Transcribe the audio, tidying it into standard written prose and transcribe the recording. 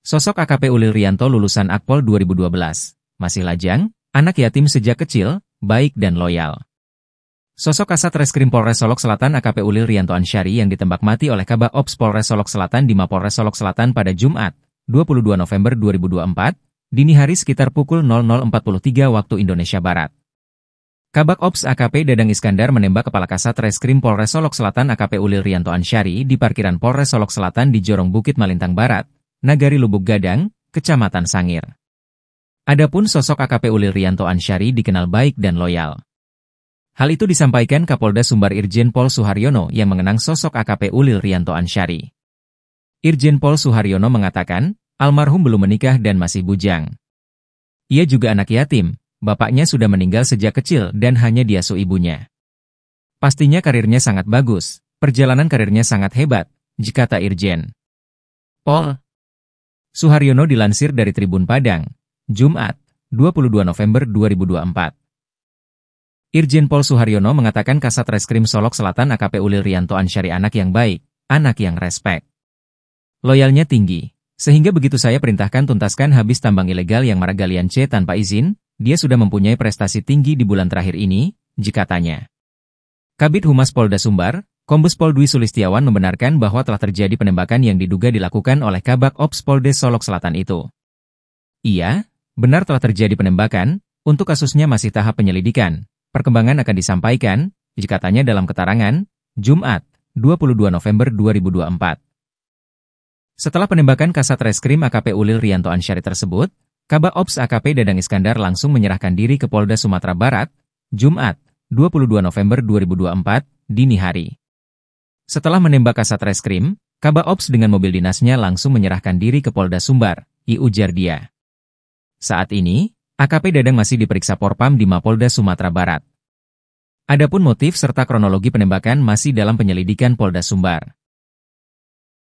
Sosok AKP Ulil Rianto lulusan Akpol 2012. Masih lajang, anak yatim sejak kecil, baik dan loyal. Sosok Kasat Reskrim Polres Solok Selatan AKP Ulil Rianto Ansyari yang ditembak mati oleh Kabak Ops Polres Solok Selatan di Mapolres Solok Selatan pada Jumat, 22 November 2024, dini hari sekitar pukul 00.43 waktu Indonesia Barat. Kabak Ops AKP Dadang Iskandar menembak Kepala Kasat Reskrim Polres Solok Selatan AKP Ulil Rianto Ansyari di parkiran Polres Solok Selatan di Jorong Bukit Malintang Barat, Nagari Lubuk Gadang, Kecamatan Sangir. Adapun sosok AKP Ulil Rianto Ansyari dikenal baik dan loyal. Hal itu disampaikan Kapolda Sumbar Irjen Pol Suharyono yang mengenang sosok AKP Ulil Rianto Ansyari. Irjen Pol Suharyono mengatakan, almarhum belum menikah dan masih bujang. Ia juga anak yatim. Bapaknya sudah meninggal sejak kecil dan hanya diasuh ibunya. Pastinya karirnya sangat bagus, perjalanan karirnya sangat hebat, kata Irjen Pol Suharyono dilansir dari Tribun Padang, Jumat, 22 November 2024. Irjen Pol Suharyono mengatakan Kasat Reskrim Solok Selatan AKP Ulil Rianto Ansyari anak yang baik, anak yang respek. Loyalnya tinggi, sehingga begitu saya perintahkan tuntaskan habis tambang ilegal yang Maragalian C tanpa izin, dia sudah mempunyai prestasi tinggi di bulan terakhir ini, katanya. Kabid Humas Polda Sumbar, Kombes Pol Dwi Sulistiawan membenarkan bahwa telah terjadi penembakan yang diduga dilakukan oleh Kabak Ops Poldes Solok Selatan itu. Iya, benar telah terjadi penembakan, untuk kasusnya masih tahap penyelidikan, perkembangan akan disampaikan, katanya dalam keterangan, Jumat, 22 November 2024. Setelah penembakan Kasat Reskrim AKP Ulil Rianto Ansyari tersebut, Kabak Ops AKP Dadang Iskandar langsung menyerahkan diri ke Polda Sumatera Barat, Jumat, 22 November 2024, dini hari. Setelah menembak Kasat Reskrim, Kabak Ops dengan mobil dinasnya langsung menyerahkan diri ke Polda Sumbar, ujar dia. Saat ini, AKP Dadang masih diperiksa Porpam di Mapolda Sumatera Barat. Adapun motif serta kronologi penembakan masih dalam penyelidikan Polda Sumbar.